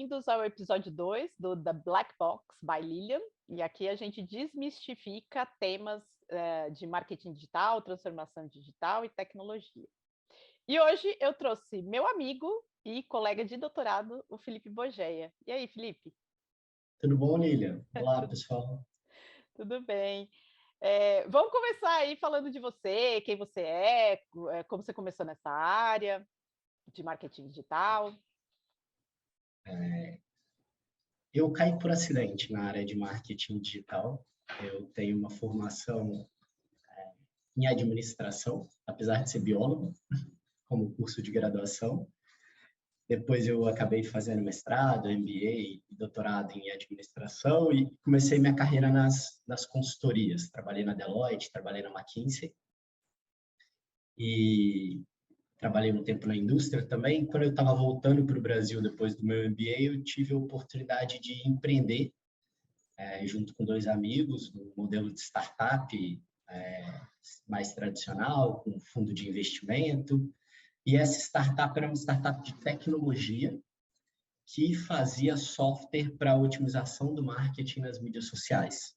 bem-vindos ao episódio 2 do The Black Box by Lilian. E aqui a gente desmistifica temas de marketing digital, transformação digital e tecnologia. E hoje eu trouxe meu amigo e colega de doutorado, o Felipe Bogeia. E aí, Felipe? Tudo bom, Lilian? Olá, pessoal. Tudo bem. Vamos começar aí falando de você, quem você é, como você começou nessa área de marketing digital. Eu caí por acidente na área de marketing digital. Eu tenho uma formação em administração, apesar de ser biólogo, como curso de graduação. Depois eu acabei fazendo mestrado, MBA e doutorado em administração e comecei minha carreira nas consultorias. Trabalhei na Deloitte, trabalhei na McKinsey e trabalhei um tempo na indústria também. Quando eu estava voltando para o Brasil depois do meu MBA, eu tive a oportunidade de empreender junto com dois amigos, no modelo de startup mais tradicional, com fundo de investimento. E essa startup era uma startup de tecnologia que fazia software para otimização do marketing nas mídias sociais.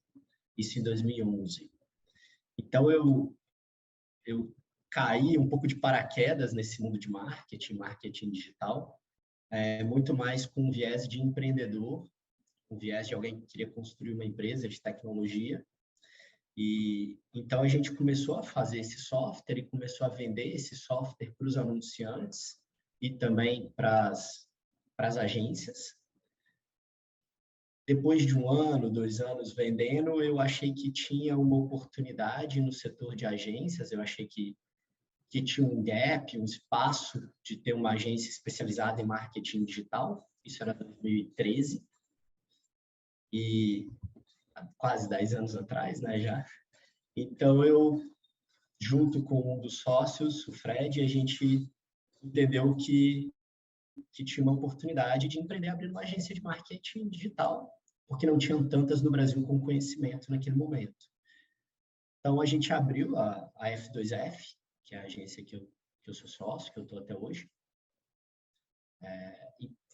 Isso em 2011. Então, eu caí um pouco de paraquedas nesse mundo de marketing digital, muito mais com um viés de empreendedor, um viés de alguém que queria construir uma empresa de tecnologia. E então a gente começou a fazer esse software e começou a vender esse software para os anunciantes e também para as agências. Depois de 1 ano, 2 anos vendendo, eu achei que tinha uma oportunidade no setor de agências, eu achei que tinha um gap, um espaço de ter uma agência especializada em marketing digital. Isso era 2013. E quase 10 anos atrás, né, já. Então, eu, junto com um dos sócios, o Fred, a gente entendeu que tinha uma oportunidade de empreender abrindo uma agência de marketing digital, porque não tinham tantas no Brasil com conhecimento naquele momento. Então, a gente abriu a F2F, que é a agência que eu sou sócio, que eu estou até hoje.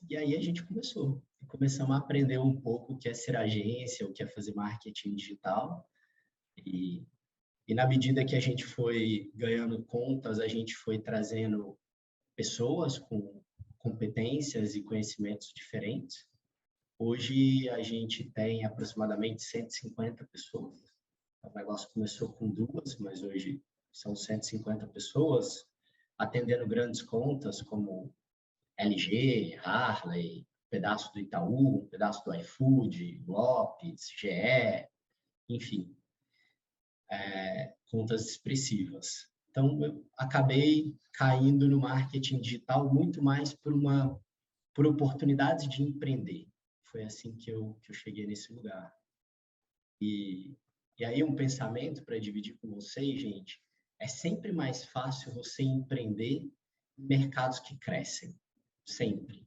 E aí a gente começamos a aprender um pouco o que é ser agência, o que é fazer marketing digital. E na medida que a gente foi ganhando contas, a gente foi trazendo pessoas com competências e conhecimentos diferentes. Hoje a gente tem aproximadamente 150 pessoas. O negócio começou com 2, mas hoje são 150 pessoas, atendendo grandes contas como LG, Harley, pedaço do Itaú, pedaço do iFood, Lopes, GE, enfim, contas expressivas. Então, eu acabei caindo no marketing digital muito mais por oportunidades de empreender. Foi assim que eu cheguei nesse lugar. E aí um pensamento para dividir com vocês, gente, é sempre mais fácil você empreender em mercados que crescem. Sempre.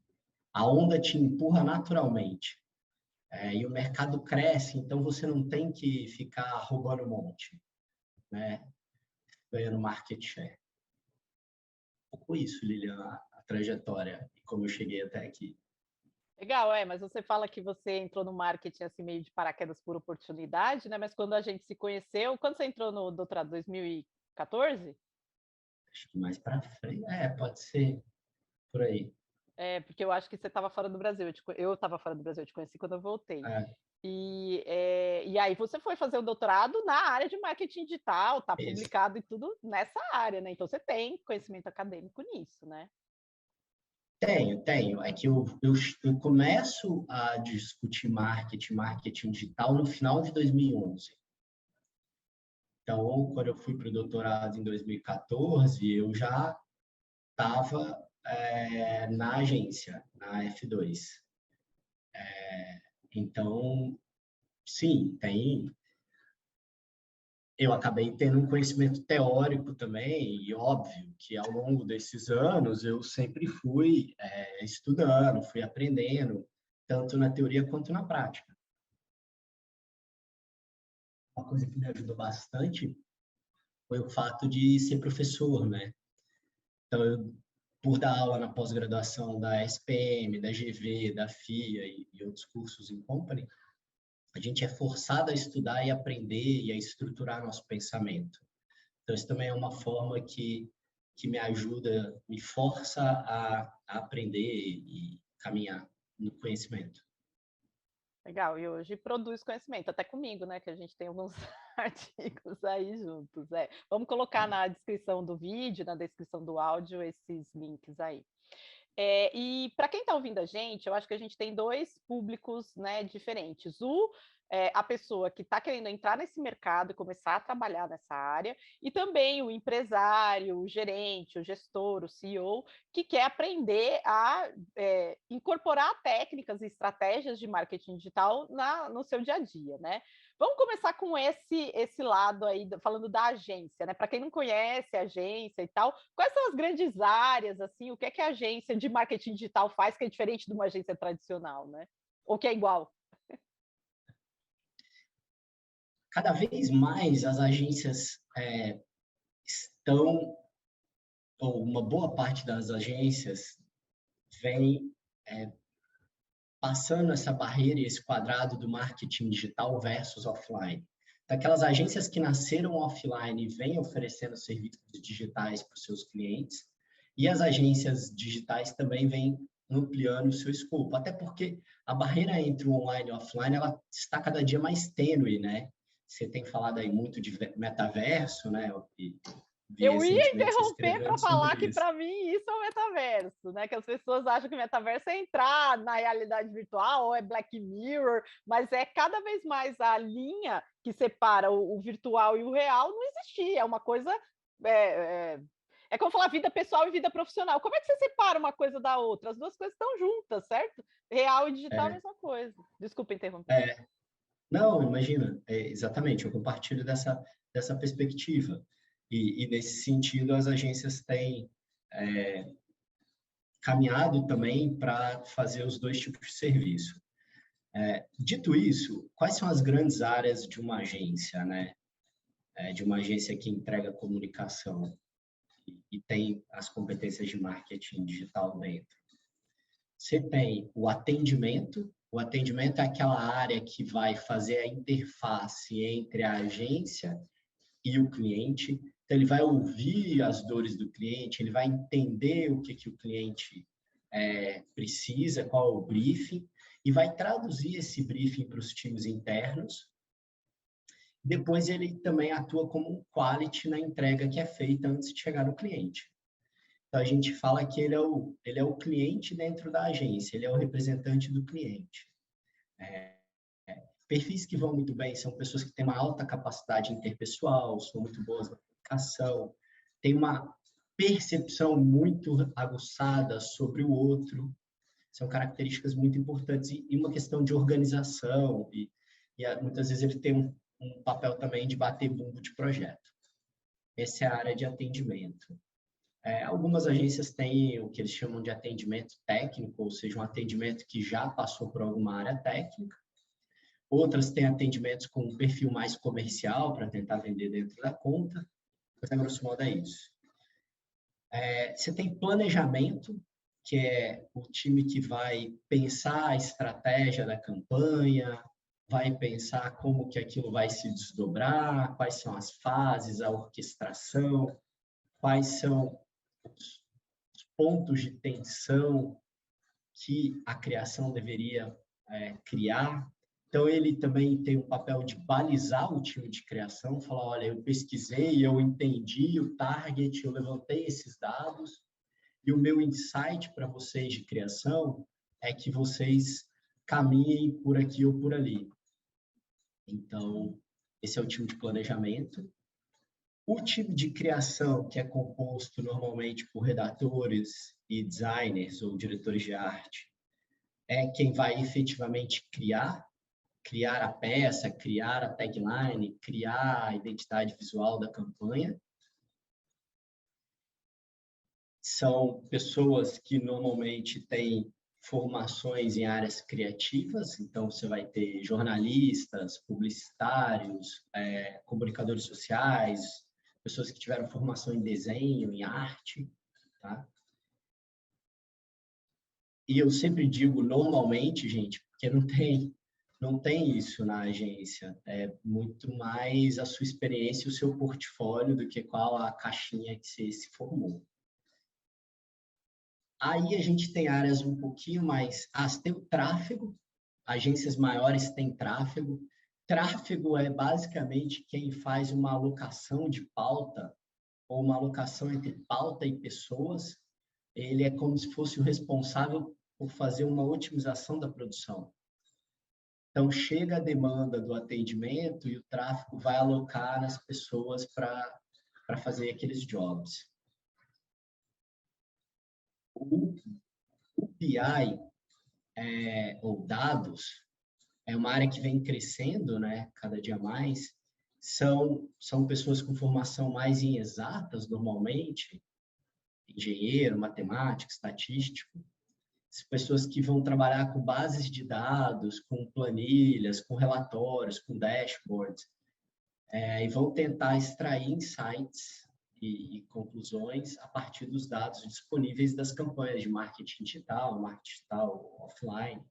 A onda te empurra naturalmente. E o mercado cresce, então você não tem que ficar roubando um monte, né? Ganhando market share. Um pouco isso, Lilian, a trajetória e como eu cheguei até aqui. Legal, mas você fala que você entrou no marketing assim meio de paraquedas por oportunidade, né? Mas quando a gente se conheceu, quando você entrou no doutorado, 2014? Acho que mais para frente, pode ser por aí. Porque eu acho que você estava fora do Brasil. Eu estava fora do Brasil, eu te conheci quando eu voltei. É, E aí você foi fazer o doutorado na área de marketing digital, está isso. publicado e tudo nessa área, né? Então você tem conhecimento acadêmico nisso, né? Tenho. É que eu começo a discutir marketing digital no final de 2011. Então, quando eu fui para o doutorado em 2014, eu já estava na agência, na F2. Então, sim, eu acabei tendo um conhecimento teórico também, e óbvio que ao longo desses anos eu sempre fui estudando, fui aprendendo, tanto na teoria quanto na prática. Uma coisa que me ajudou bastante foi o fato de ser professor, né? Então, por dar aula na pós-graduação da SPM, da GV, da FIA e outros cursos em company, a gente é forçado a estudar e aprender e a estruturar nosso pensamento. Então, isso também é uma forma que me ajuda, me força a aprender e caminhar no conhecimento. Legal, e hoje produz conhecimento, até comigo, né, que a gente tem alguns artigos aí juntos. Vamos colocar na descrição do vídeo, na descrição do áudio, esses links aí. E para quem está ouvindo a gente, eu acho que a gente tem dois públicos, né, diferentes. A pessoa que está querendo entrar nesse mercado e começar a trabalhar nessa área, e também o empresário, o gerente, o gestor, o CEO, que quer aprender a incorporar técnicas e estratégias de marketing digital no seu dia a dia, né? Vamos começar com esse lado aí, falando da agência, né? Para quem não conhece a agência e tal, quais são as grandes áreas, assim, o que é que a agência de marketing digital faz que é diferente de uma agência tradicional, né? Ou que é igual? Cada vez mais as agências estão, ou uma boa parte das agências vem passando essa barreira e esse quadrado do marketing digital versus offline. Daquelas agências que nasceram offline e vêm oferecendo serviços digitais para os seus clientes, e as agências digitais também vêm ampliando o seu escopo, até porque a barreira entre o online e o offline ela está cada dia mais tênue, né? Você tem falado aí muito de metaverso, né? E vi Eu ia recentemente você interromper para escrevendo falar sobre que, isso. para mim, isso é o metaverso, né? Que as pessoas acham que o metaverso é entrar na realidade virtual ou é Black Mirror, mas é cada vez mais a linha que separa o virtual e o real não existia. É uma coisa. É como falar vida pessoal e vida profissional. Como é que você separa uma coisa da outra? As duas coisas estão juntas, certo? Real e digital, a É, mesma coisa. Desculpa interromper. é, não, imagina, exatamente, eu compartilho dessa perspectiva. E nesse sentido, as agências têm caminhado também para fazer os dois tipos de serviço. Dito isso, quais são as grandes áreas de uma agência, né? De uma agência que entrega comunicação e tem as competências de marketing digital dentro? Você tem o atendimento é aquela área que vai fazer a interface entre a agência e o cliente. Então, ele vai ouvir as dores do cliente, ele vai entender o que o cliente precisa, qual é o briefing, e vai traduzir esse briefing para os times internos. Depois, ele também atua como um quality na entrega que é feita antes de chegar no cliente. Então, a gente fala que ele é o cliente dentro da agência, ele é o representante do cliente. Perfis que vão muito bem são pessoas que têm uma alta capacidade interpessoal, são muito boas na comunicação, têm uma percepção muito aguçada sobre o outro. São características muito importantes e uma questão de organização e muitas vezes ele tem um papel também de bater bumbo de projeto. Essa é a área de atendimento. Algumas agências têm o que eles chamam de atendimento técnico, ou seja, um atendimento que já passou por alguma área técnica. Outras têm atendimentos com um perfil mais comercial para tentar vender dentro da conta. Mas, a grosso modo, é isso. Você tem planejamento, que é o time que vai pensar a estratégia da campanha, vai pensar como que aquilo vai se desdobrar, quais são as fases, a orquestração, quais são os pontos de tensão que a criação deveria criar. Então, ele também tem um papel de balizar o time de criação, falar, olha, eu pesquisei, eu entendi o target, eu levantei esses dados, e o meu insight para vocês de criação é que vocês caminhem por aqui ou por ali. Então, esse é o time de planejamento. O time de criação, que é composto normalmente por redatores e designers ou diretores de arte, é quem vai efetivamente criar a peça, criar a tagline, criar a identidade visual da campanha. São pessoas que normalmente têm formações em áreas criativas, então você vai ter jornalistas, publicitários, comunicadores sociais, pessoas que tiveram formação em desenho, em arte, tá? E eu sempre digo normalmente, gente, porque não tem isso na agência. É muito mais a sua experiência e o seu portfólio do que qual a caixinha que você se formou. Aí a gente tem áreas um pouquinho mais... tem o tráfego, agências maiores têm tráfego. Tráfego é basicamente quem faz uma alocação de pauta ou uma alocação entre pauta e pessoas. Ele é como se fosse o responsável por fazer uma otimização da produção. Então, chega a demanda do atendimento e o tráfego vai alocar nas pessoas para fazer aqueles jobs. O BI, ou dados, é uma área que vem crescendo, né, cada dia mais. São pessoas com formação mais em exatas, normalmente, engenheiro, matemático, estatístico, pessoas que vão trabalhar com bases de dados, com planilhas, com relatórios, com dashboards, e vão tentar extrair insights e conclusões a partir dos dados disponíveis das campanhas de marketing digital offline.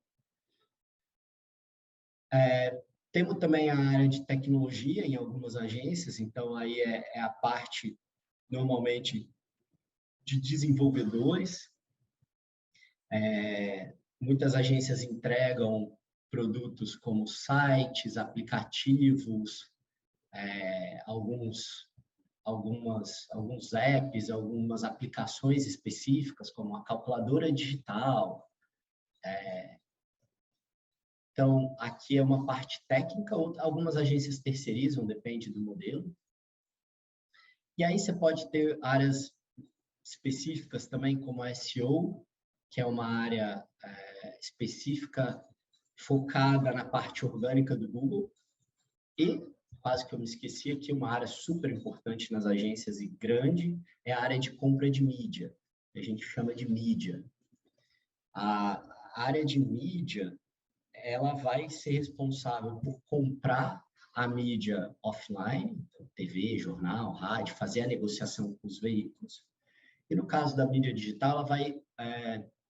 Temos também a área de tecnologia em algumas agências, então aí é a parte, normalmente, de desenvolvedores. Muitas agências entregam produtos como sites, aplicativos, alguns apps, algumas aplicações específicas, como a calculadora digital. Então, aqui é uma parte técnica, algumas agências terceirizam, depende do modelo. E aí você pode ter áreas específicas também, como a SEO, que é uma área específica focada na parte orgânica do Google. E, quase que eu me esqueci aqui, uma área super importante nas agências e grande é a área de compra de mídia. A gente chama de mídia. A área de mídia, ela vai ser responsável por comprar a mídia offline, TV, jornal, rádio, fazer a negociação com os veículos. E no caso da mídia digital, ela vai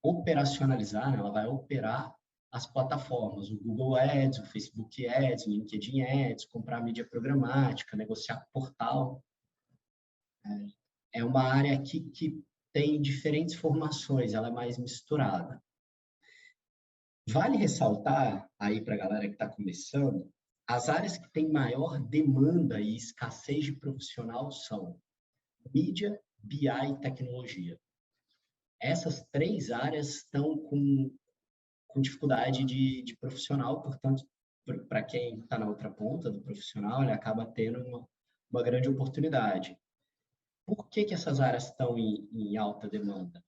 operacionalizar, né? Ela vai operar as plataformas, o Google Ads, o Facebook Ads, o LinkedIn Ads, comprar mídia programática, negociar portal. É uma área aqui que tem diferentes formações, ela é mais misturada. Vale ressaltar, aí para a galera que está começando, as áreas que têm maior demanda e escassez de profissional são mídia, BI e tecnologia. Essas 3 áreas estão com dificuldade de profissional, portanto, para quem está na outra ponta do profissional, ele acaba tendo uma grande oportunidade. Por que essas áreas estão em alta demanda?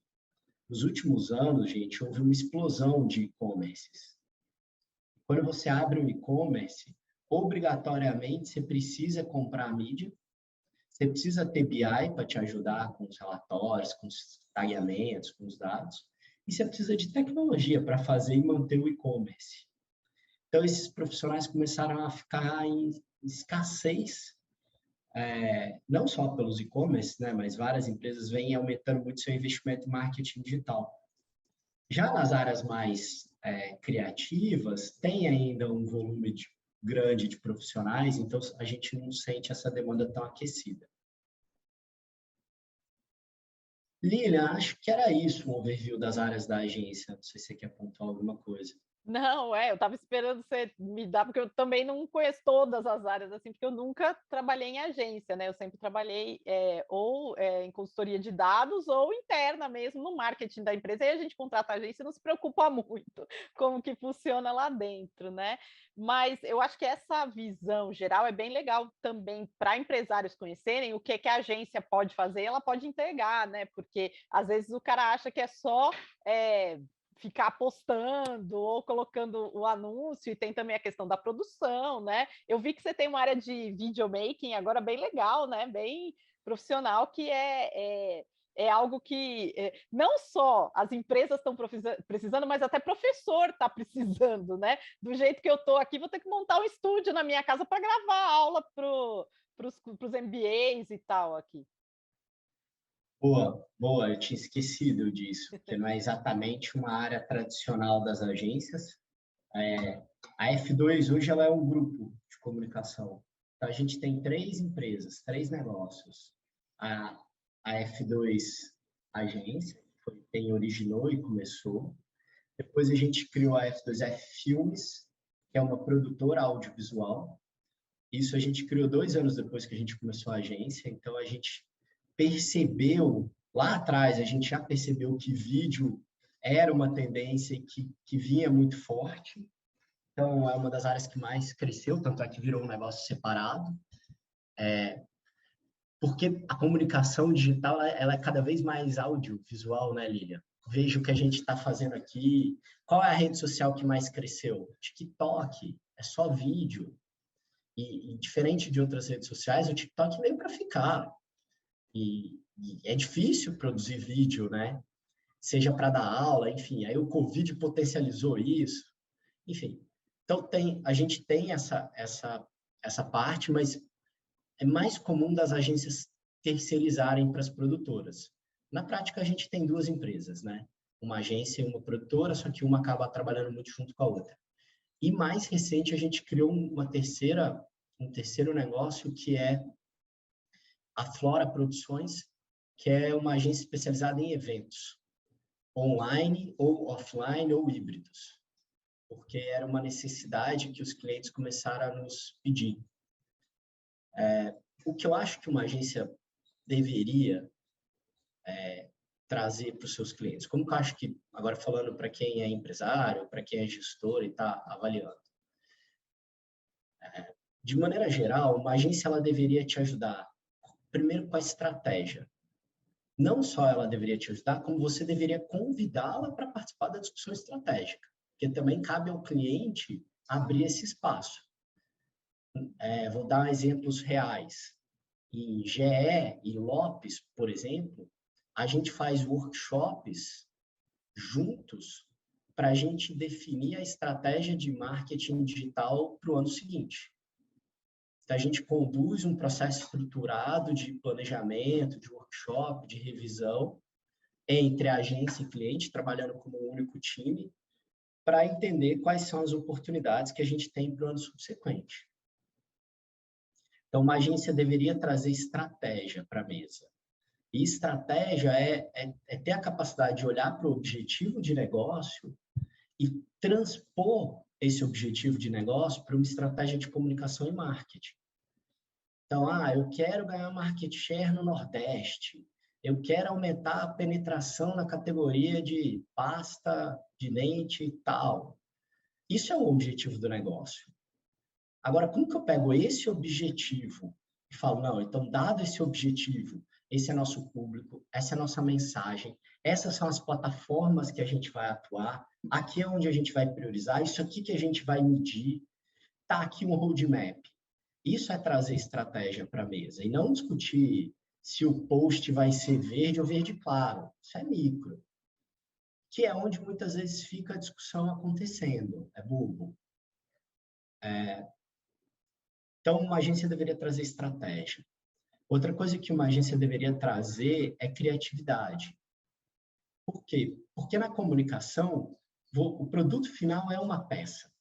Nos últimos anos, gente, houve uma explosão de e-commerces. Quando você abre um e-commerce, obrigatoriamente você precisa comprar a mídia, você precisa ter BI para te ajudar com os relatórios, com os tagueamentos, com os dados, e você precisa de tecnologia para fazer e manter o e-commerce. Então, esses profissionais começaram a ficar em escassez, não só pelos e-commerce, né, mas várias empresas vêm aumentando muito seu investimento em marketing digital. Já nas áreas mais criativas, tem ainda um volume grande de profissionais, então a gente não sente essa demanda tão aquecida. Lilian, acho que era isso o overview das áreas da agência. Não sei se você quer pontuar alguma coisa. Não, eu estava esperando você me dar, porque eu também não conheço todas as áreas, assim, porque eu nunca trabalhei em agência, né? Eu sempre trabalhei em consultoria de dados ou interna mesmo, no marketing da empresa, e a gente contrata a agência e não se preocupa muito como que funciona lá dentro, né? Mas eu acho que essa visão geral é bem legal também para empresários conhecerem o que a agência pode fazer, ela pode entregar, né? Porque às vezes o cara acha que é só ficar postando ou colocando o anúncio, e tem também a questão da produção, né? Eu vi que você tem uma área de videomaking agora bem legal, né? Bem profissional, que é algo que não só as empresas estão precisando, mas até professor está precisando, né? Do jeito que eu estou aqui, vou ter que montar um estúdio na minha casa para gravar aula para os MBAs e tal aqui. Boa, boa, eu tinha esquecido disso, porque não é exatamente uma área tradicional das agências. A F2 hoje ela é um grupo de comunicação. Então, a gente tem 3 empresas, 3 negócios. A, a F2 Agência, que foi quem originou e começou. Depois a gente criou a F2F Filmes, que é uma produtora audiovisual. Isso a gente criou 2 anos depois que a gente começou a agência. Então, a gente percebeu, lá atrás, a gente já percebeu que vídeo era uma tendência que vinha muito forte. Então, é uma das áreas que mais cresceu, tanto é que virou um negócio separado. Porque a comunicação digital ela é cada vez mais audiovisual, né, Lilian? Veja o que a gente está fazendo aqui. Qual é a rede social que mais cresceu? TikTok. É só vídeo. E diferente de outras redes sociais, o TikTok veio para ficar. E é difícil produzir vídeo, né? Seja para dar aula, enfim. Aí o Covid potencializou isso. Enfim. Então, a gente tem essa parte, mas é mais comum das agências terceirizarem para as produtoras. Na prática, a gente tem 2 empresas, né? Uma agência e uma produtora, só que uma acaba trabalhando muito junto com a outra. E mais recente, a gente criou um terceiro negócio, que é a Flora Produções, que é uma agência especializada em eventos, online ou offline ou híbridos, porque era uma necessidade que os clientes começaram a nos pedir. O que eu acho que uma agência deveria trazer para os seus clientes? Como que eu acho que, agora falando para quem é empresário, para quem é gestor e está avaliando, de maneira geral, uma agência ela deveria te ajudar, primeiro com a estratégia. Não só ela deveria te ajudar, como você deveria convidá-la para participar da discussão estratégica, porque também cabe ao cliente abrir esse espaço. Vou dar exemplos reais. Em GE e Lopes, por exemplo, a gente faz workshops juntos para a gente definir a estratégia de marketing digital para o ano seguinte. Então, a gente conduz um processo estruturado de planejamento, de workshop, de revisão entre a agência e cliente, trabalhando como um único time, para entender quais são as oportunidades que a gente tem para o ano subsequente. Então, uma agência deveria trazer estratégia para a mesa. E estratégia é ter a capacidade de olhar para o objetivo de negócio e transpor esse objetivo de negócio para uma estratégia de comunicação e marketing. Então, eu quero ganhar market share no Nordeste, eu quero aumentar a penetração na categoria de pasta de dente e tal. Isso é o objetivo do negócio. Agora, como que eu pego esse objetivo e falo, não, então, dado esse objetivo, esse é nosso público, essa é a nossa mensagem, essas são as plataformas que a gente vai atuar, aqui é onde a gente vai priorizar, isso aqui que a gente vai medir, tá aqui um roadmap. Isso é trazer estratégia para a mesa e não discutir se o post vai ser verde ou verde claro. Isso é micro. Que é onde muitas vezes fica a discussão acontecendo. É bobo. Então, uma agência deveria trazer estratégia. Outra coisa que uma agência deveria trazer é criatividade. Por quê? Porque na comunicação, o produto final é uma peça.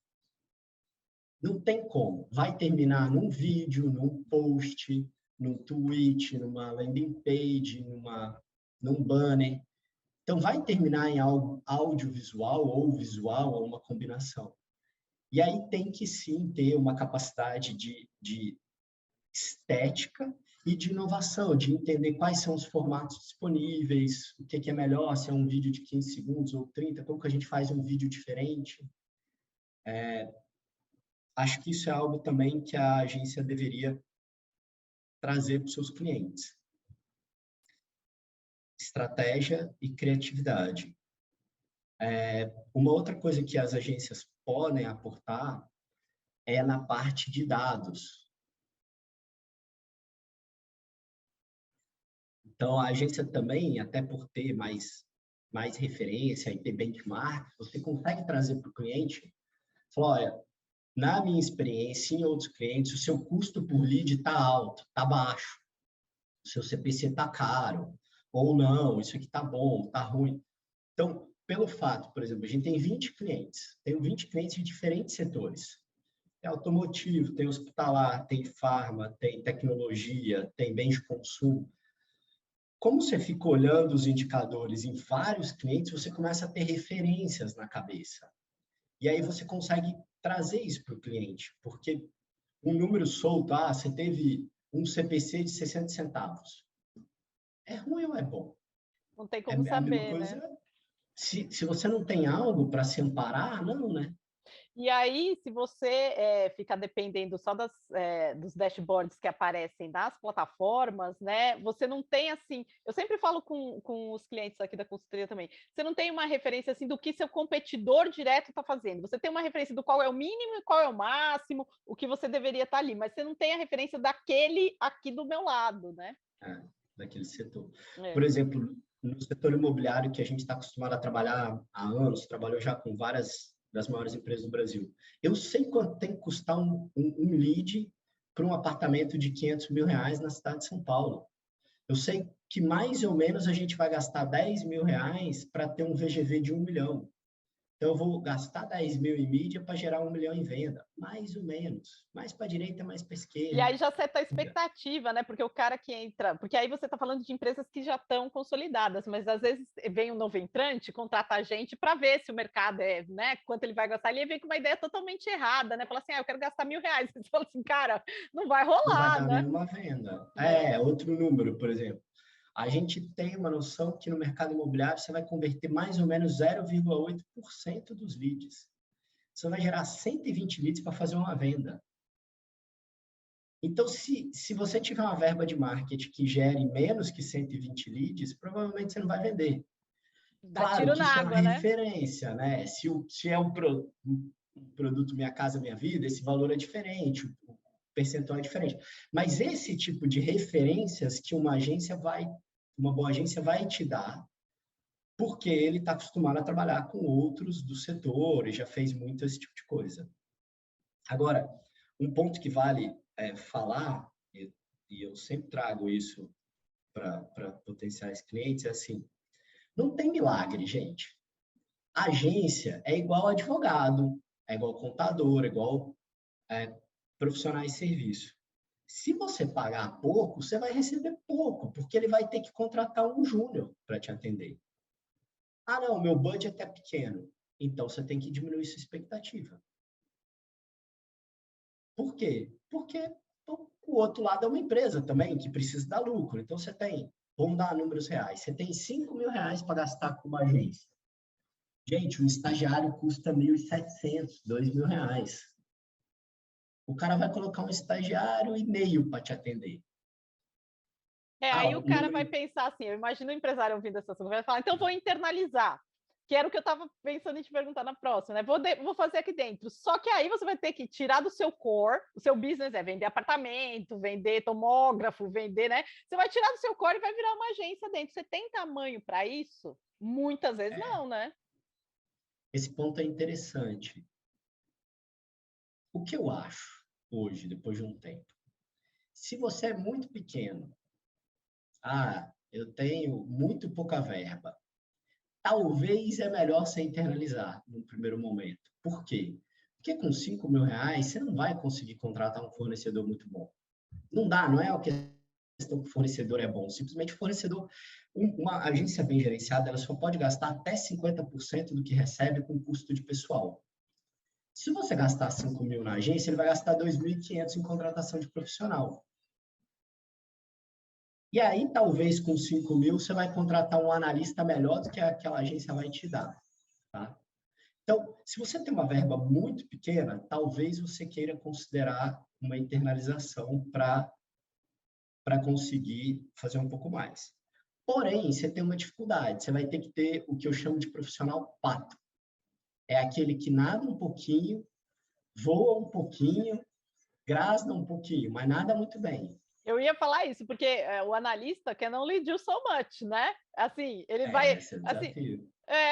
Não tem como. Vai terminar num vídeo, num post, num tweet, numa landing page, num banner. Então, vai terminar em algo audiovisual ou visual, ou uma combinação. E aí tem que sim ter uma capacidade de estética e de inovação, de entender quais são os formatos disponíveis, o que é melhor, se é um vídeo de 15 segundos ou 30, como que a gente faz um vídeo diferente. Acho que isso é algo também que a agência deveria trazer para os seus clientes. Estratégia e criatividade. Uma outra coisa que as agências podem aportar é na parte de dados. Então, a agência também, até por ter mais referência e ter benchmark, você consegue trazer para o cliente, falar, olha, na minha experiência em outros clientes, o seu custo por lead está alto, está baixo, o seu CPC está caro, ou não, isso aqui tá bom, tá ruim. Então, pelo fato, por exemplo, a gente tem 20 clientes, tenho 20 clientes de diferentes setores. Tem automotivo, tem hospitalar, tem farma, tem tecnologia, tem bens de consumo. Como você fica olhando os indicadores em vários clientes, você começa a ter referências na cabeça. E aí você consegue trazer isso para o cliente, porque um número solto, você teve um CPC de 60 centavos. É ruim ou é bom? Não tem É como a mesma saber, coisa, né? se você não tem algo para se amparar, não, né? E aí, se você ficar dependendo só dos dashboards que aparecem nas plataformas, né? Você não tem assim. Eu sempre falo com os clientes aqui da consultoria também. Você não tem uma referência assim do que seu competidor direto está fazendo. Você tem uma referência do qual é o mínimo e qual é o máximo, o que você deveria estar ali, mas você não tem a referência daquele aqui do meu lado, né? Daquele setor. Por É. exemplo, no setor imobiliário que a gente está acostumado a trabalhar há anos, trabalhou já com várias das maiores empresas do Brasil. Eu sei quanto tem que custar um lead para um apartamento de 500 mil reais na cidade de São Paulo. Eu sei que mais ou menos a gente vai gastar 10 mil reais para ter um VGV de 1 milhão. Então, eu vou gastar 10 mil em mídia para gerar 1 milhão em venda. Mais ou menos. Mais para a direita, mais para a E aí esquerda. já seta a expectativa, né? Porque o cara que entra, porque aí você está falando de empresas que já estão consolidadas, mas às vezes vem um novo entrante, contrata a gente para ver se o mercado é, né? Quanto ele vai gastar. Ele vem com uma ideia totalmente errada, né? Fala assim, eu quero gastar R$ 1.000. Você fala assim, cara, não vai Não vai rolar, dar né? nenhuma venda. É. Outro número, por exemplo. A gente tem uma noção que no mercado imobiliário você vai converter mais ou menos 0,8% dos leads. Você vai gerar 120 leads para fazer uma venda. Então, se você tiver uma verba de marketing que gere menos que 120 leads, provavelmente você não vai vender. Dá Claro tiro que na isso é uma água, né? referência, né? Se é um produto Minha Casa Minha Vida, esse valor é diferente, o percentual é diferente. Mas esse tipo de referências que uma boa agência vai te dar, porque ele está acostumado a trabalhar com outros do setor e já fez muito esse tipo de coisa. Agora, um ponto que vale falar, e eu sempre trago isso para potenciais clientes, é assim, não tem milagre, gente. A agência é igual advogado, é igual contador, é igual profissionais de serviço. Se você pagar pouco, você vai receber pouco, porque ele vai ter que contratar um júnior para te atender. Não, meu budget é pequeno. Então, você tem que diminuir sua expectativa. Por quê? Porque o outro lado é uma empresa também, que precisa dar lucro. Então, você tem, vamos dar números reais, você tem 5 mil reais para gastar com uma agência. Gente, um estagiário custa 1.700, 2 mil reais. O cara vai colocar um estagiário e meio para te atender. Aí o Um cara vai número... pensar assim, eu imagino o empresário ouvindo essa coisa, vai falar, então vou internalizar, que era o que eu estava pensando em te perguntar na próxima, né? Vou fazer aqui dentro. Só que aí você vai ter que tirar do seu core, o seu business é vender apartamento, vender tomógrafo, vender, né? Você vai tirar do seu core e vai virar uma agência dentro. Você tem tamanho para isso? Muitas vezes não, né? Esse ponto é interessante. O que eu acho hoje, depois de um tempo? Se você é muito pequeno, eu tenho muito pouca verba, talvez é melhor você internalizar no primeiro momento. Por quê? Porque com 5 mil reais você não vai conseguir contratar um fornecedor muito bom. Não dá, não é a questão que o fornecedor é bom. Simplesmente o fornecedor, uma agência bem gerenciada, ela só pode gastar até 50% do que recebe com custo de pessoal. Se você gastar 5 mil na agência, ele vai gastar 2.500 em contratação de profissional. E aí, talvez com 5 mil, você vai contratar um analista melhor do que aquela agência vai te dar. Tá? Então, se você tem uma verba muito pequena, talvez você queira considerar uma internalização para conseguir fazer um pouco mais. Porém, você tem uma dificuldade, você vai ter que ter o que eu chamo de profissional pato. É aquele que nada um pouquinho, voa um pouquinho, grasna um pouquinho, mas nada muito bem. Eu ia falar isso, porque o analista can only do so much, né? Assim, ele vai, Esse é o assim, desafio.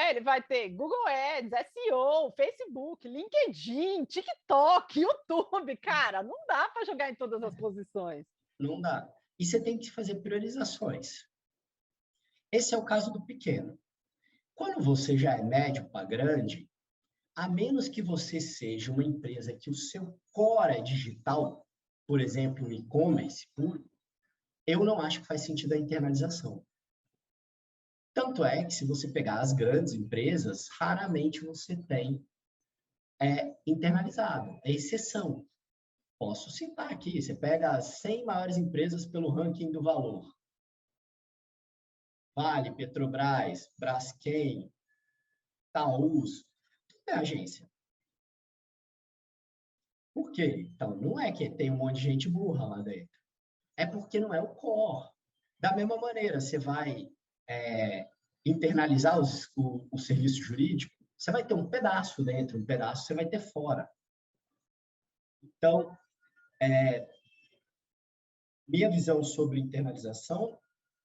ele vai ter Google Ads, SEO, Facebook, LinkedIn, TikTok, YouTube, cara, não dá para jogar em todas as posições. Não dá. E você tem que fazer priorizações. Esse é o caso do pequeno. Quando você já é médio para grande, a menos que você seja uma empresa que o seu core é digital, por exemplo, um e-commerce puro, eu não acho que faz sentido a internalização. Tanto é que, se você pegar as grandes empresas, raramente você tem internalizado. É exceção. Posso citar aqui, você pega as 100 maiores empresas pelo ranking do valor. Vale, Petrobras, Braskem, Taús, tudo é agência. Por quê? Então, não é que tem um monte de gente burra lá dentro. É porque não é o core. Da mesma maneira, você vai internalizar o serviço jurídico, você vai ter um pedaço dentro, um pedaço você vai ter fora. Então, minha visão sobre internalização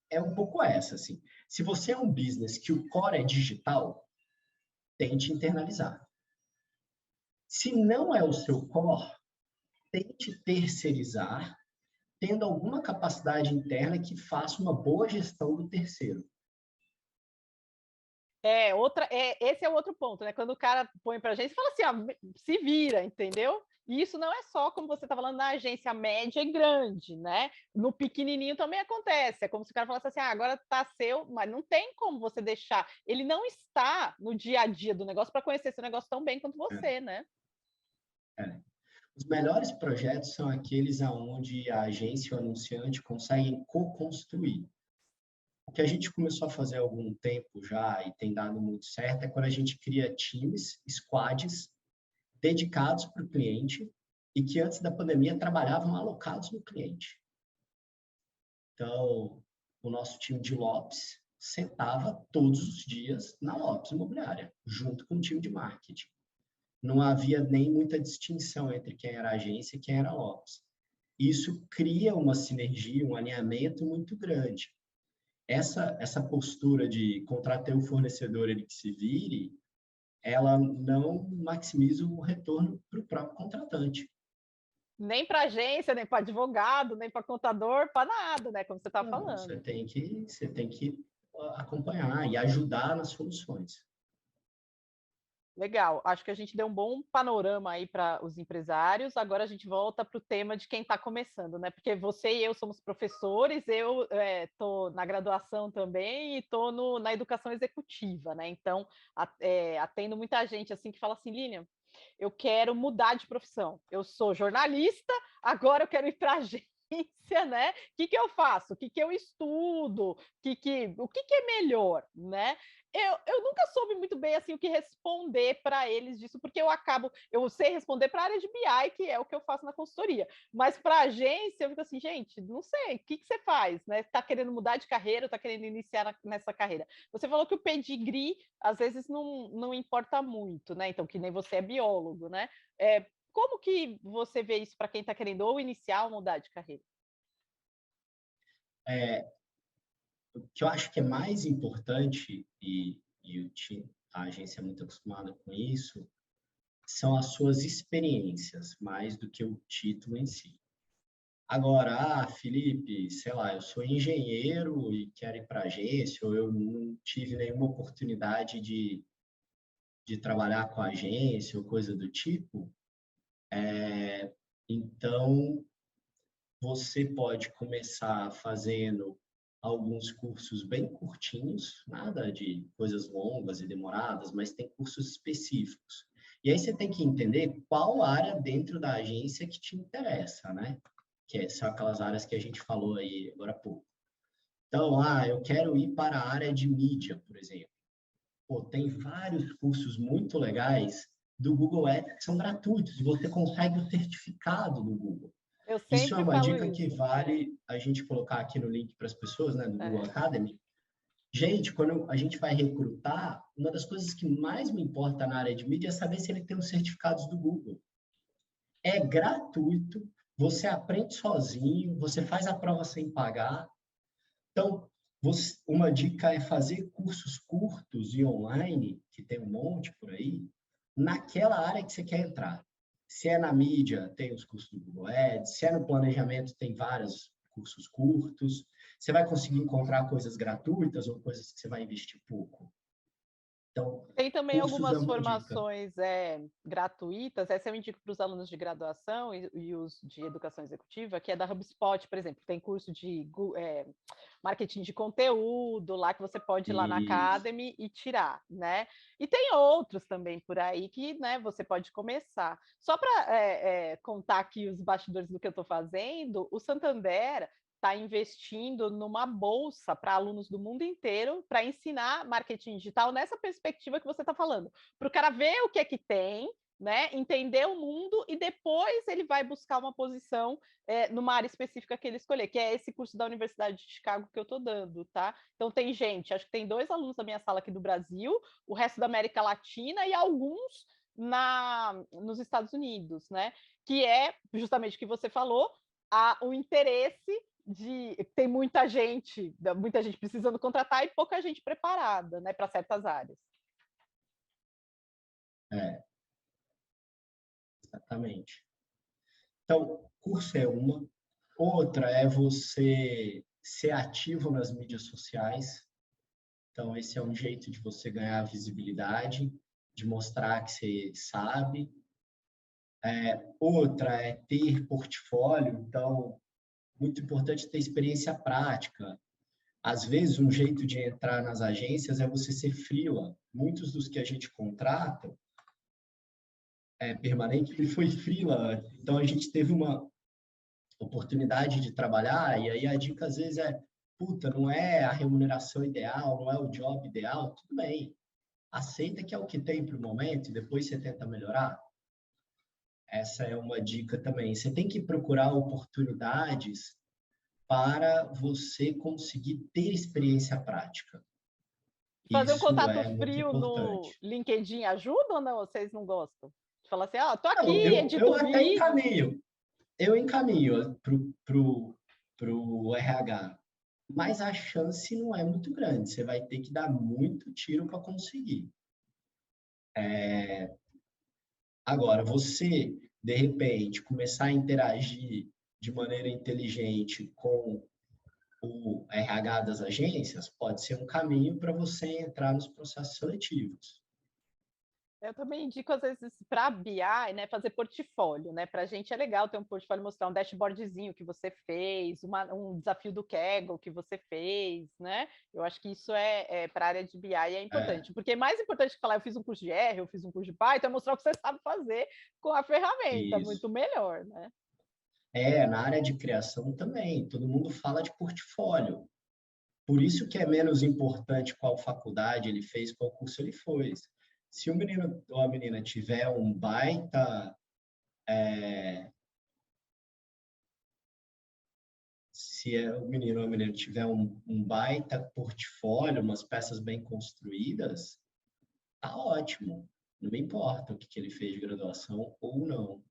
é um pouco essa, assim. Se você é um business que o core é digital, tente internalizar. Se não é o seu core, tente terceirizar, tendo alguma capacidade interna que faça uma boa gestão do terceiro. Esse é o outro ponto, né? Quando o cara põe para a agência, fala assim, se vira, entendeu? E isso não é só, como você está falando, na agência média e grande, né? No pequenininho também acontece. É como se o cara falasse assim, agora está seu, mas não tem como você deixar. Ele não está no dia a dia do negócio para conhecer esse negócio tão bem quanto você, né? Os melhores projetos são aqueles onde a agência e o anunciante conseguem co-construir. O que a gente começou a fazer há algum tempo já e tem dado muito certo é quando a gente cria times, squads, dedicados para o cliente e que antes da pandemia trabalhavam alocados no cliente. Então, o nosso time de Lopes sentava todos os dias na Lopes Imobiliária, junto com o time de marketing. Não havia nem muita distinção entre quem era agência e quem era Lopes. Isso cria uma sinergia, um alinhamento muito grande. Essa postura de contratar o fornecedor, ele que se vire, ela não maximiza o retorno para o próprio contratante. Nem para agência, nem para advogado, nem para contador, para nada, né? Como você está falando. Você tem que acompanhar e ajudar nas soluções. Legal, acho que a gente deu um bom panorama aí para os empresários. Agora a gente volta para o tema de quem está começando, né? Porque você e eu somos professores, eu estou na graduação também e estou na educação executiva, né? Então, atendo muita gente assim que fala assim, Lilian, eu quero mudar de profissão. Eu sou jornalista, agora eu quero ir para a agência, né? O que eu faço? O que eu estudo? O que é melhor, né? Eu nunca soube muito bem assim o que responder para eles disso, porque eu sei responder para a área de BI, que é o que eu faço na consultoria, mas para a agência eu fico assim, gente, não sei, o que você faz, né? Está querendo mudar de carreira, está querendo iniciar nessa carreira? Você falou que o pedigree às vezes não importa muito, né? Então, que nem você é biólogo, né? Como que você vê isso para quem está querendo ou iniciar ou mudar de carreira? O que eu acho que é mais importante, a agência é muito acostumada com isso, são as suas experiências, mais do que o título em si. Agora, Felipe, sei lá, eu sou engenheiro e quero ir para a agência, ou eu não tive nenhuma oportunidade de trabalhar com a agência ou coisa do tipo, então você pode começar fazendo alguns cursos bem curtinhos, nada de coisas longas e demoradas, mas tem cursos específicos. E aí você tem que entender qual área dentro da agência que te interessa, né? São aquelas áreas que a gente falou aí agora há pouco. Então, eu quero ir para a área de mídia, por exemplo. Pô, tem vários cursos muito legais do Google Ads que são gratuitos e você consegue o certificado do Google. Eu Isso é sempre uma falo dica isso. que vale a gente colocar aqui no link para as pessoas, né, do Google Academy. Gente, quando a gente vai recrutar, uma das coisas que mais me importa na área de mídia é saber se ele tem os certificados do Google. É gratuito, você aprende sozinho, você faz a prova sem pagar. Então, uma dica é fazer cursos curtos e online, que tem um monte por aí, naquela área que você quer entrar. Se é na mídia, tem os cursos do Google Ads. Se é no planejamento, tem vários cursos curtos? Você vai conseguir encontrar coisas gratuitas ou coisas que você vai investir pouco? Então, Tem também cursos é algumas uma dica. formações gratuitas, essa eu indico para os alunos de graduação e os de educação executiva, que é da HubSpot, por exemplo, tem curso de marketing de conteúdo lá que você pode ir lá na Isso. Academy e tirar, né? E tem outros também por aí que, né, você pode começar. Só para contar aqui os bastidores do que eu estou fazendo, o Santander está investindo numa bolsa para alunos do mundo inteiro para ensinar marketing digital nessa perspectiva que você está falando, para o cara ver o que é que tem, né, entender o mundo e depois ele vai buscar uma posição numa área específica que ele escolher, que é esse curso da Universidade de Chicago que eu estou dando, tá? Então tem gente, acho que tem 2 alunos da minha sala aqui do Brasil, o resto da América Latina e alguns nos Estados Unidos, né? Que é justamente o que você falou, o interesse tem muita gente precisando contratar e pouca gente preparada, né, para certas áreas. É, exatamente. Então, curso é uma. Outra é você ser ativo nas mídias sociais. Então, esse é um jeito de você ganhar visibilidade, de mostrar que você sabe. Outra é ter portfólio. Então, muito importante ter experiência prática. Às vezes, um jeito de entrar nas agências é você ser freela. Muitos dos que a gente contrata permanente, ele foi freela. Então, a gente teve uma oportunidade de trabalhar, e aí a dica às vezes é, puta, não é a remuneração ideal, não é o job ideal, tudo bem. Aceita que é o que tem para o momento e depois você tenta melhorar. Essa é uma dica também. Você tem que procurar oportunidades para você conseguir ter experiência prática. Fazer um Isso contato é muito frio no importante. LinkedIn ajuda ou não? Vocês não gostam? De falar assim, tô Não, aqui, eu edito até vídeo. encaminho. Eu encaminho pro RH, mas a chance não é muito grande. Você vai ter que dar muito tiro para conseguir. Agora, você, de repente, começar a interagir de maneira inteligente com o RH das agências, pode ser um caminho para você entrar nos processos seletivos. Eu também indico, às vezes, para BI, né, fazer portfólio, né? Para a gente é legal ter um portfólio, mostrar um dashboardzinho que você fez, um desafio do Kaggle que você fez, né? Eu acho que isso para a área de BI é É, importante, porque é mais importante que falar, eu fiz um curso de R, eu fiz um curso de Python, é mostrar o que você sabe fazer com a ferramenta, isso. muito melhor, né? Na área de criação também, todo mundo fala de portfólio. Por isso que é menos importante qual faculdade ele fez, qual curso ele fez. Se o menino ou a menina tiver um baita, se o menino ou a menina tiver um baita portfólio, umas peças bem construídas, tá ótimo. Não me importa o que ele fez de graduação ou não.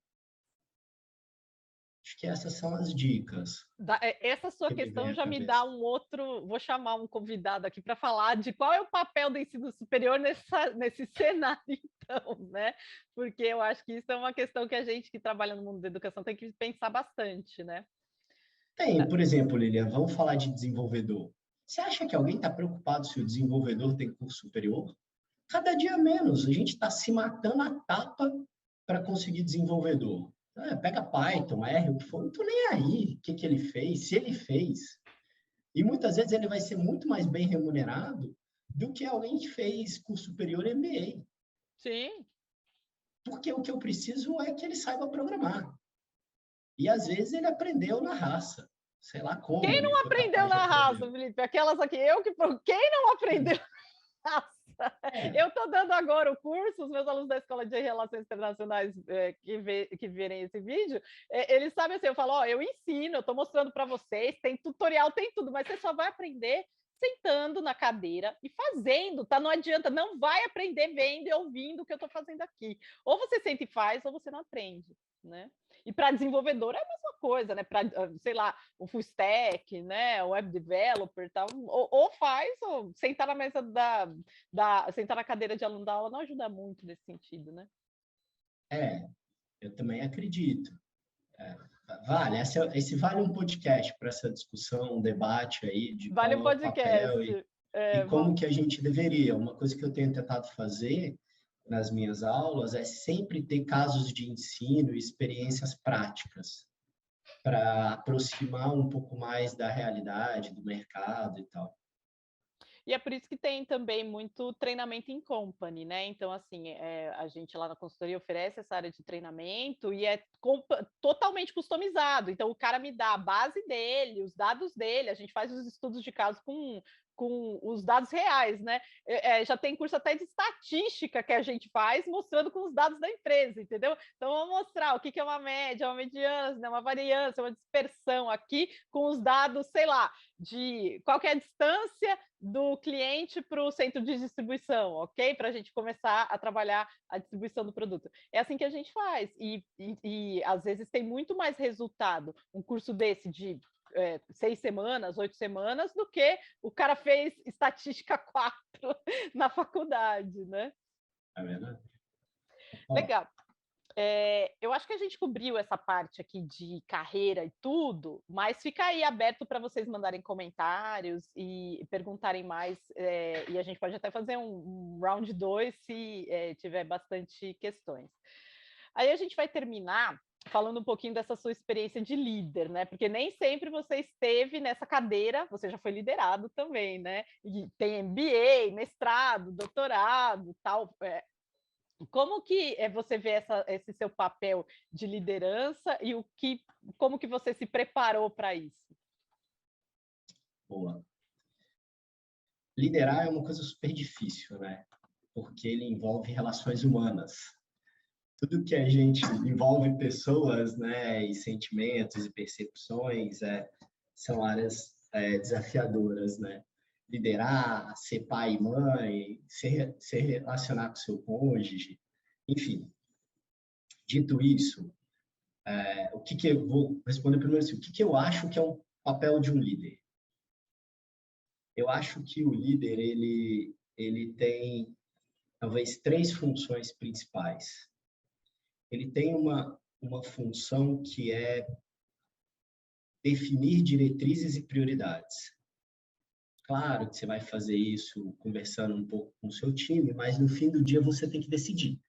Acho que essas são as dicas Essa sua que me vem questão à já me dá cabeça. um outro. Vou chamar um convidado aqui para falar de qual é o papel do ensino superior nesse cenário, então, né? Porque eu acho que isso é uma questão que a gente que trabalha no mundo da educação tem que pensar bastante, né? Tem, por exemplo, Lilian, vamos falar de desenvolvedor. Você acha que alguém está preocupado se o desenvolvedor tem curso superior? Cada dia menos. A gente está se matando a tapa para conseguir desenvolvedor. Pega Python, R, o que for, não estou nem aí o que ele fez, se ele fez. E muitas vezes ele vai ser muito mais bem remunerado do que alguém que fez curso superior MBA. Sim. Porque o que eu preciso é que ele saiba programar. E às vezes ele aprendeu na raça. Sei lá como Quem ele não foi aprendeu capaz de na raça, aprender. Felipe? Aquelas aqui, quem não aprendeu na raça? É, Eu estou dando agora o curso, os meus alunos da Escola de Relações Internacionais que verem esse vídeo, eles sabem assim, eu falo, eu ensino, eu estou mostrando para vocês, tem tutorial, tem tudo, mas você só vai aprender sentando na cadeira e fazendo, tá? Não adianta, não vai aprender vendo e ouvindo o que eu estou fazendo aqui. Ou você senta e faz, ou você não aprende, né? E para desenvolvedor é a mesma coisa, né? Para, sei lá, o full stack, né? O web developer, tal. Ou faz, ou sentar na mesa sentar na cadeira de aluno da aula não ajuda muito nesse sentido, né? eu também acredito. Vale, esse vale um podcast para essa discussão, um debate aí de Vale qual um é o papel podcast. e como que a gente deveria. Uma coisa que eu tenho tentado fazer nas minhas aulas é sempre ter casos de ensino e experiências práticas para aproximar um pouco mais da realidade, do mercado e tal. E é por isso que tem também muito treinamento em company, né? Então, assim, a gente lá na consultoria oferece essa área de treinamento e é totalmente customizado. Então, o cara me dá a base dele, os dados dele, a gente faz os estudos de caso com os dados reais, né? Já tem curso até de estatística que a gente faz mostrando com os dados da empresa, entendeu? Então, vamos mostrar o que é uma média, uma mediana, né? Uma variância, uma dispersão aqui com os dados, sei lá, de qual que é a distância do cliente para o centro de distribuição, ok? Para a gente começar a trabalhar a distribuição do produto. É assim que a gente faz. E às vezes tem muito mais resultado um curso desse de 6 semanas, 8 semanas, do que o cara fez estatística 4 na faculdade, né? É verdade? Legal. Eu acho que a gente cobriu essa parte aqui de carreira e tudo, mas fica aí aberto para vocês mandarem comentários e perguntarem mais, e a gente pode até fazer um round 2 se tiver bastante questões. Aí a gente vai terminar falando um pouquinho dessa sua experiência de líder, né? Porque nem sempre você esteve nessa cadeira, você já foi liderado também, né? E tem MBA, mestrado, doutorado, tal. Como que você vê esse seu papel de liderança e como que você se preparou para isso? Boa. Liderar é uma coisa super difícil, né? Porque ele envolve relações humanas. Tudo que a gente envolve pessoas, né, e sentimentos e percepções, são áreas desafiadoras, né? Liderar, ser pai e mãe, se relacionar com seu cônjuge, enfim. Dito isso, o que eu vou responder primeiro assim, o que eu acho que é um papel de um líder? Eu acho que o líder ele tem talvez 3 funções principais. Ele tem uma função que é definir diretrizes e prioridades. Claro que você vai fazer isso conversando um pouco com o seu time, mas no fim do dia você tem que decidir.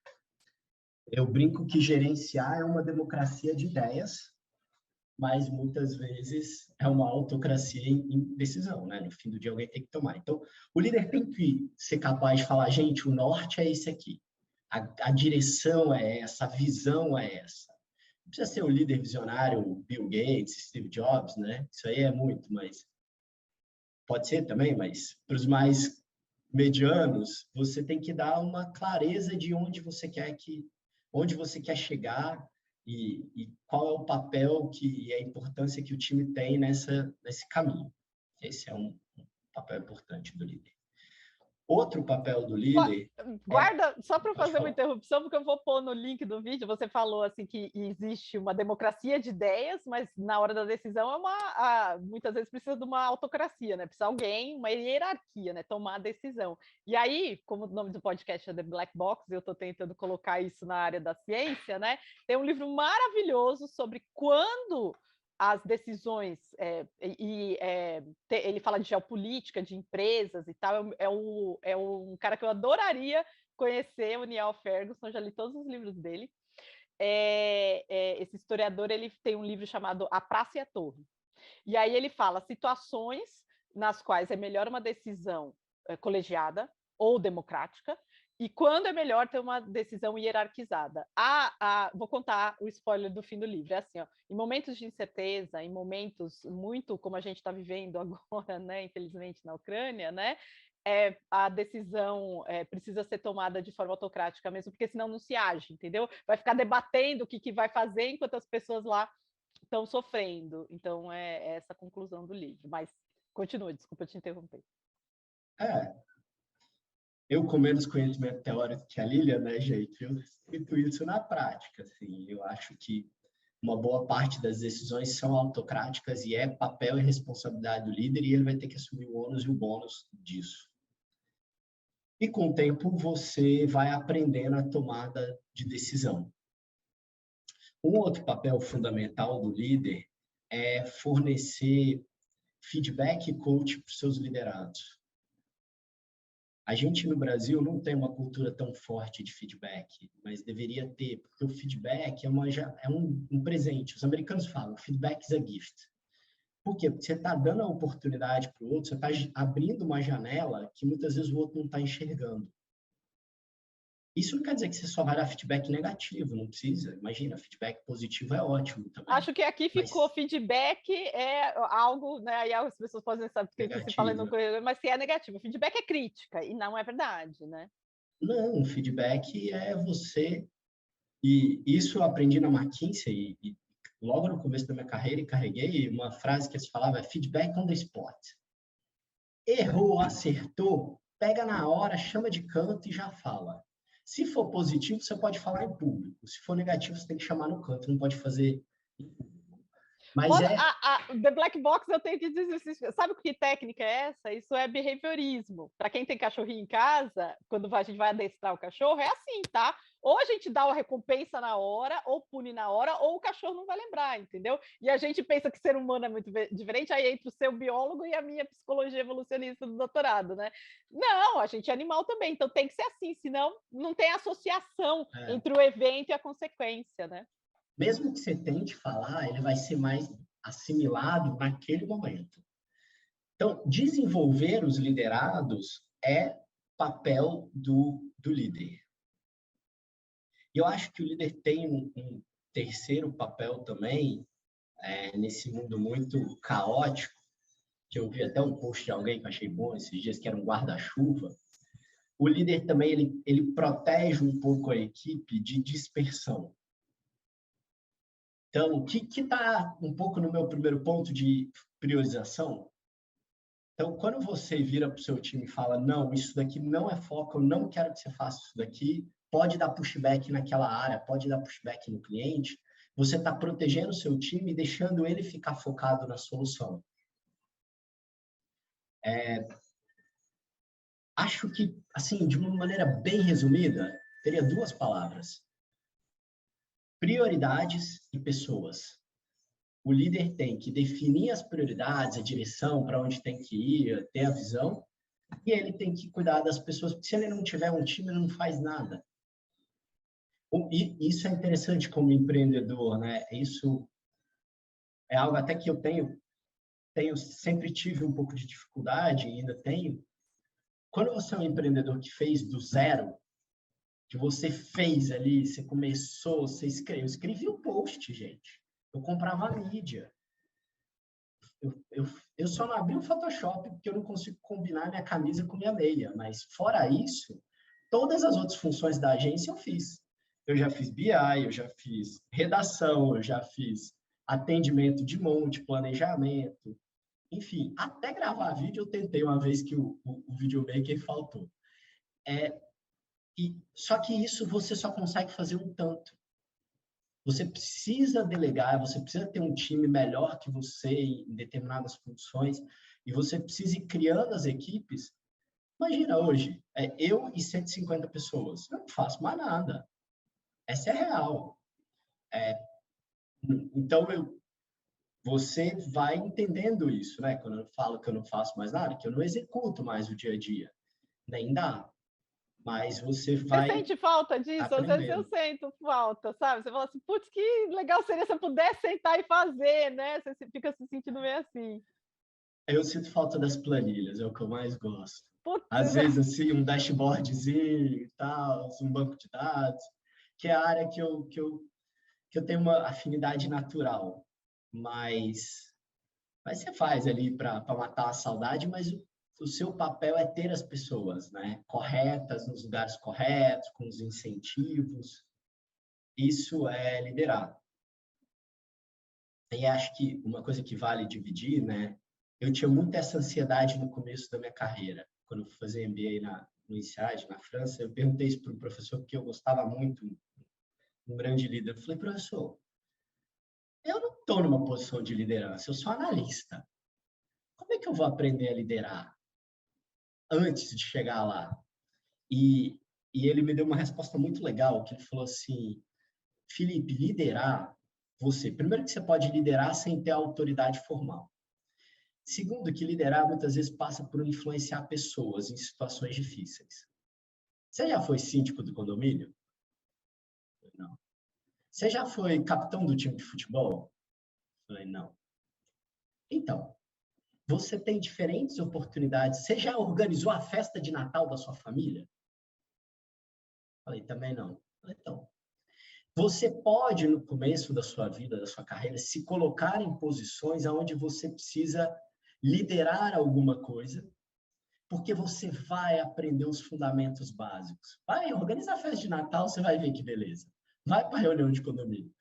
Eu brinco que gerenciar é uma democracia de ideias, mas muitas vezes é uma autocracia em decisão, né? No fim do dia alguém tem que tomar. Então, o líder tem que ser capaz de falar, gente, o norte é esse aqui, a direção é essa, a visão é essa. Não precisa ser o líder visionário Bill Gates, Steve Jobs, né? Isso aí é muito, mas pode ser também, mas para os mais medianos, você tem que dar uma clareza de onde você quer chegar e qual é o papel e a importância que o time tem nesse caminho. Esse é um papel importante do líder. Outro papel do líder Guarda, só para pode fazer uma falar. interrupção, porque eu vou pôr no link do vídeo, você falou assim que existe uma democracia de ideias, mas na hora da decisão muitas vezes precisa de uma autocracia, né? Precisa alguém, uma hierarquia, né? Tomar a decisão. E aí, como o nome do podcast é The Black Box, eu estou tentando colocar isso na área da ciência, né? Tem um livro maravilhoso sobre quando as decisões, ele fala de geopolítica, de empresas e tal, é um cara que eu adoraria conhecer, o Niall Ferguson, já li todos os livros dele. Esse historiador, ele tem um livro chamado A Praça e a Torre. E aí ele fala situações nas quais é melhor uma decisão colegiada ou democrática, e quando é melhor ter uma decisão hierarquizada. Vou contar o spoiler do fim do livro. É assim, ó, em momentos de incerteza, em momentos muito como a gente está vivendo agora, né, infelizmente na Ucrânia, né, a decisão precisa ser tomada de forma autocrática mesmo, porque senão não se age, entendeu? Vai ficar debatendo o que vai fazer enquanto as pessoas lá estão sofrendo. Então, é essa a conclusão do livro. Mas continua, desculpa te interromper. Eu, com menos conhecimento teórico que a Lília, né, gente, eu sinto isso na prática, assim, eu acho que uma boa parte das decisões são autocráticas e é papel e responsabilidade do líder e ele vai ter que assumir o ônus e o bônus disso. E com o tempo você vai aprendendo a tomada de decisão. Um outro papel fundamental do líder é fornecer feedback e coach para os seus liderados. A gente no Brasil não tem uma cultura tão forte de feedback, mas deveria ter, porque o feedback é um presente. Os americanos falam, feedback is a gift. Por quê? Porque você está dando a oportunidade para o outro, você está abrindo uma janela que muitas vezes o outro não está enxergando. Isso não quer dizer que você só vai dar feedback negativo, não precisa. Imagina, feedback positivo é ótimo também. Acho que aqui ficou feedback é algo, né? Aí as pessoas podem saber porque você fala no mas se é negativo, feedback é crítica e não é verdade, né? Não, feedback é você, e isso eu aprendi na McKinsey e logo no começo da minha carreira e carreguei uma frase que eles falavam, é feedback on the spot. Errou, acertou, pega na hora, chama de canto e já fala. Se for positivo, você pode falar em público. Se for negativo, você tem que chamar no canto, não pode fazer em público. Mas The Black Box, eu tenho que dizer, sabe que técnica é essa? Isso é behaviorismo. Para quem tem cachorrinho em casa, quando a gente vai adestrar o cachorro, é assim, tá? Ou a gente dá uma recompensa na hora, ou pune na hora, ou o cachorro não vai lembrar, entendeu? E a gente pensa que ser humano é muito diferente, aí entra o seu biólogo e a minha psicologia evolucionista do doutorado, né? Não, a gente é animal também, então tem que ser assim, senão não tem associação entre o evento e a consequência, né? Mesmo que você tente falar, ele vai ser mais assimilado naquele momento. Então, desenvolver os liderados é papel do líder. E eu acho que o líder tem um terceiro papel também, nesse mundo muito caótico, que eu vi até um post de alguém que eu achei bom esses dias, que era um guarda-chuva. O líder também, ele protege um pouco a equipe de dispersão. Então, o que está um pouco no meu primeiro ponto de priorização? Então, quando você vira para o seu time e fala, não, isso daqui não é foco, eu não quero que você faça isso daqui, pode dar pushback naquela área, pode dar pushback no cliente, você está protegendo o seu time e deixando ele ficar focado na solução. Acho que, assim, de uma maneira bem resumida, teria duas palavras. Prioridades e pessoas. O líder tem que definir as prioridades, a direção, para onde tem que ir, ter a visão, e ele tem que cuidar das pessoas, porque se ele não tiver um time, ele não faz nada. E isso é interessante como empreendedor, né? Isso é algo até que eu sempre tive um pouco de dificuldade, e ainda tenho. Quando você é um empreendedor que fez do zero, que você fez ali, você começou, você escreveu. Eu escrevi um post, gente. Eu comprava a mídia. Eu só não abri o Photoshop porque eu não consigo combinar minha camisa com minha meia. Mas, fora isso, todas as outras funções da agência eu fiz. Eu já fiz BI, eu já fiz redação, eu já fiz atendimento de monte, planejamento. Enfim, até gravar vídeo eu tentei uma vez que o videomaker faltou. Só que isso você só consegue fazer um tanto. Você precisa delegar, você precisa ter um time melhor que você em determinadas funções, e você precisa ir criando as equipes. Imagina hoje, eu e 150 pessoas, eu não faço mais nada. Essa é real. Então, você vai entendendo isso, né? Quando eu falo que eu não faço mais nada, que eu não executo mais o dia a dia. Nem dá. Mas você vai. Você sente falta disso? Aprendendo. Às vezes eu sinto falta, sabe? Você fala assim, putz, que legal seria se eu pudesse sentar e fazer, né? Você fica se sentindo meio assim. Eu sinto falta das planilhas, é o que eu mais gosto. Putz, Às vezes, assim, um dashboardzinho e tal, um banco de dados, que é a área que eu tenho uma afinidade natural. Mas você faz ali para matar a saudade, mas o seu papel é ter as pessoas, né? Corretas, nos lugares corretos, com os incentivos. Isso é liderar. E acho que uma coisa que vale dividir, né? Eu tinha muita essa ansiedade no começo da minha carreira. Quando eu fui fazer MBA no INSEAD, na França, eu perguntei isso para um professor, porque eu gostava muito, um grande líder. Eu falei, professor, eu não estou numa posição de liderança, eu sou analista. Como é que eu vou aprender a liderar antes de chegar lá? E ele me deu uma resposta muito legal, que ele falou assim, Felipe, liderar você. Primeiro que você pode liderar sem ter autoridade formal. Segundo, que liderar muitas vezes passa por influenciar pessoas em situações difíceis. Você já foi síndico do condomínio? Não. Você já foi capitão do time de futebol? Falei, não. Então, você tem diferentes oportunidades. Você já organizou a festa de Natal da sua família? Falei, também não. Falei, então, você pode, no começo da sua vida, da sua carreira, se colocar em posições onde você precisa liderar alguma coisa, porque você vai aprender os fundamentos básicos. Vai, organiza a festa de Natal, você vai ver que beleza. Vai para a reunião de condomínio.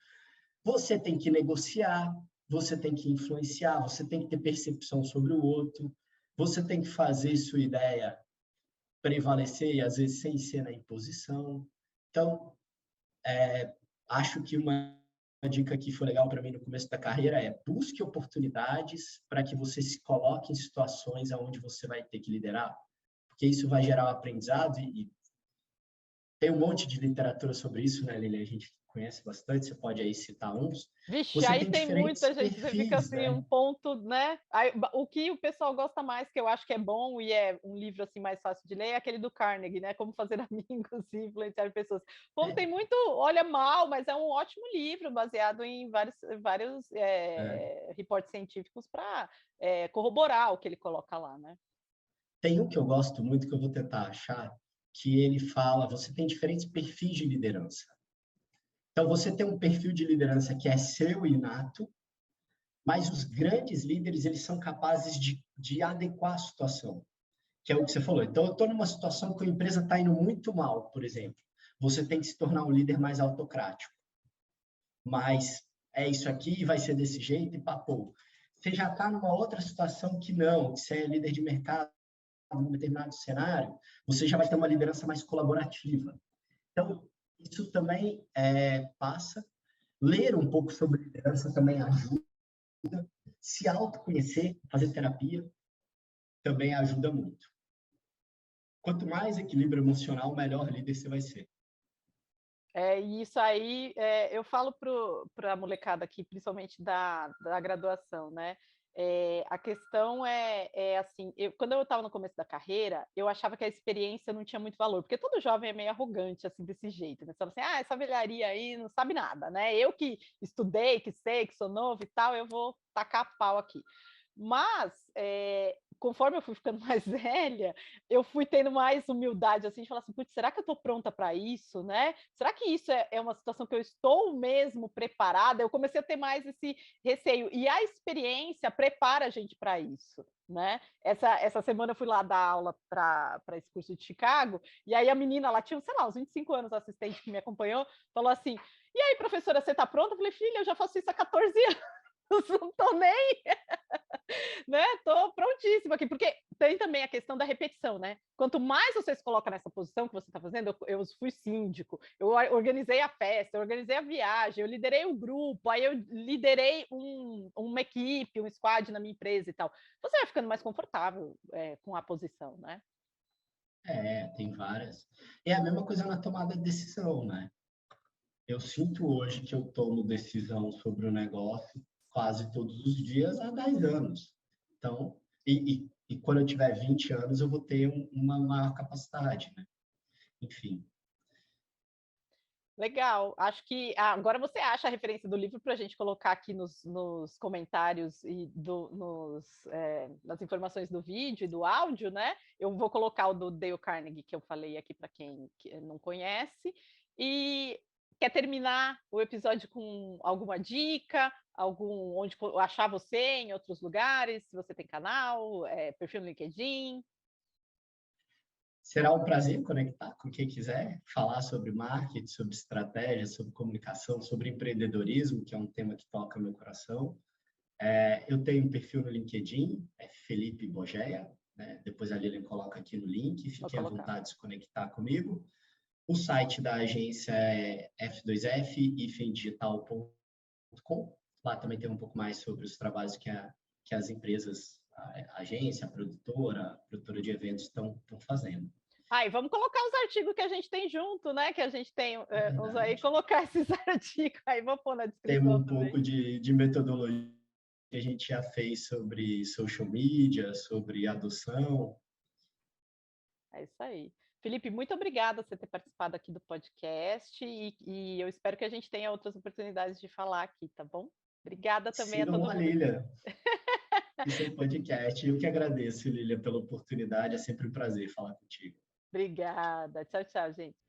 Você tem que negociar, você tem que influenciar, você tem que ter percepção sobre o outro, você tem que fazer sua ideia prevalecer e, às vezes, sem ser na imposição. Então, acho que uma dica que foi legal para mim no começo da carreira é busque oportunidades para que você se coloque em situações onde você vai ter que liderar, porque isso vai gerar um aprendizado e tem um monte de literatura sobre isso, né, Lili? A gente conhece bastante, você pode aí citar uns. Vixe, Você aí tem tem diferentes muita gente, você fica perfis, assim, um né? ponto, né? Aí, o que o pessoal gosta mais, que eu acho que é bom e é um livro assim mais fácil de ler, é aquele do Carnegie, né? Como fazer amigos e influenciar pessoas. Como É, tem muito, olha mal, mas é um ótimo livro, baseado em vários é. reportes científicos para corroborar o que ele coloca lá, né? Tem um que eu gosto muito, que eu vou tentar achar, que ele fala, você tem diferentes perfis de liderança. Então, você tem um perfil de liderança que é seu inato, mas os grandes líderes, eles são capazes de adequar a situação, que é o que você falou. Então, eu estou numa situação que a empresa está indo muito mal, por exemplo. Você tem que se tornar um líder mais autocrático. Mas é isso aqui, vai ser desse jeito e papou. Você já está numa outra situação que não, que você é líder de mercado em um determinado cenário, você já vai ter uma liderança mais colaborativa. Então, isso também passa. Ler um pouco sobre liderança também ajuda. Se autoconhecer, fazer terapia, também ajuda muito. Quanto mais equilíbrio emocional, melhor líder você vai ser. E isso aí, eu falo para a molecada aqui, principalmente da graduação, né? A questão é assim, quando eu estava no começo da carreira, eu achava que a experiência não tinha muito valor, porque todo jovem é meio arrogante, assim, desse jeito, né? Você fala assim, essa velharia aí não sabe nada, né? Eu que estudei, que sei, que sou novo e tal, eu vou tacar pau aqui. Mas, conforme eu fui ficando mais velha, eu fui tendo mais humildade, assim, de falar assim, putz, será que eu estou pronta para isso, né? Será que isso é uma situação que eu estou mesmo preparada? Eu comecei a ter mais esse receio. E a experiência prepara a gente para isso, né? Essa semana eu fui lá dar aula para esse curso de Chicago, e aí a menina, ela tinha, sei lá, uns 25 anos, a assistente que me acompanhou, falou assim, e aí, professora, você está pronta? Eu falei, filha, eu já faço isso há 14 anos, não estou nem né? Tô prontíssima aqui, porque tem também a questão da repetição, né? Quanto mais você se coloca nessa posição que você está fazendo, eu fui síndico, eu organizei a festa, eu organizei a viagem, eu liderei um grupo, aí eu liderei uma equipe, um squad na minha empresa e tal. Você vai ficando mais confortável com a posição, né? Tem várias. É a mesma coisa na tomada de decisão, né? Eu sinto hoje que eu tomo decisão sobre o negócio quase todos os dias há 10 anos. Então, e quando eu tiver 20 anos, eu vou ter uma maior capacidade, né? Enfim. Legal. Acho que agora você acha a referência do livro para a gente colocar aqui nos comentários e nas informações do vídeo e do áudio, né? Eu vou colocar o do Dale Carnegie, que eu falei aqui para quem não conhece. E quer terminar o episódio com alguma dica? Onde achar você em outros lugares? Se você tem canal, perfil no LinkedIn? Será um prazer conectar com quem quiser, falar sobre marketing, sobre estratégia, sobre comunicação, sobre empreendedorismo, que é um tema que toca meu coração. Eu tenho um perfil no LinkedIn, é Felipe Bogeia, né? Depois a Lilian coloca aqui no link, Vou fiquem à colocar. vontade de se conectar comigo. O site da agência é f2f-digital.com. Lá também tem um pouco mais sobre os trabalhos que as empresas, a agência, a produtora de eventos estão fazendo. E vamos colocar os artigos que a gente tem junto, né? Que a gente tem uns aí, Verdade. colocar esses artigos aí, vou pôr na Temos descrição um também. pouco de metodologia que a gente já fez sobre social media, sobre adoção. É isso aí. Felipe, muito obrigada por você ter participado aqui do podcast e eu espero que a gente tenha outras oportunidades de falar aqui, tá bom? Obrigada também a Sigam todo a mundo. Lília e seu podcast. Eu que agradeço, Lília, pela oportunidade. É sempre um prazer falar contigo. Obrigada. Tchau, tchau, gente.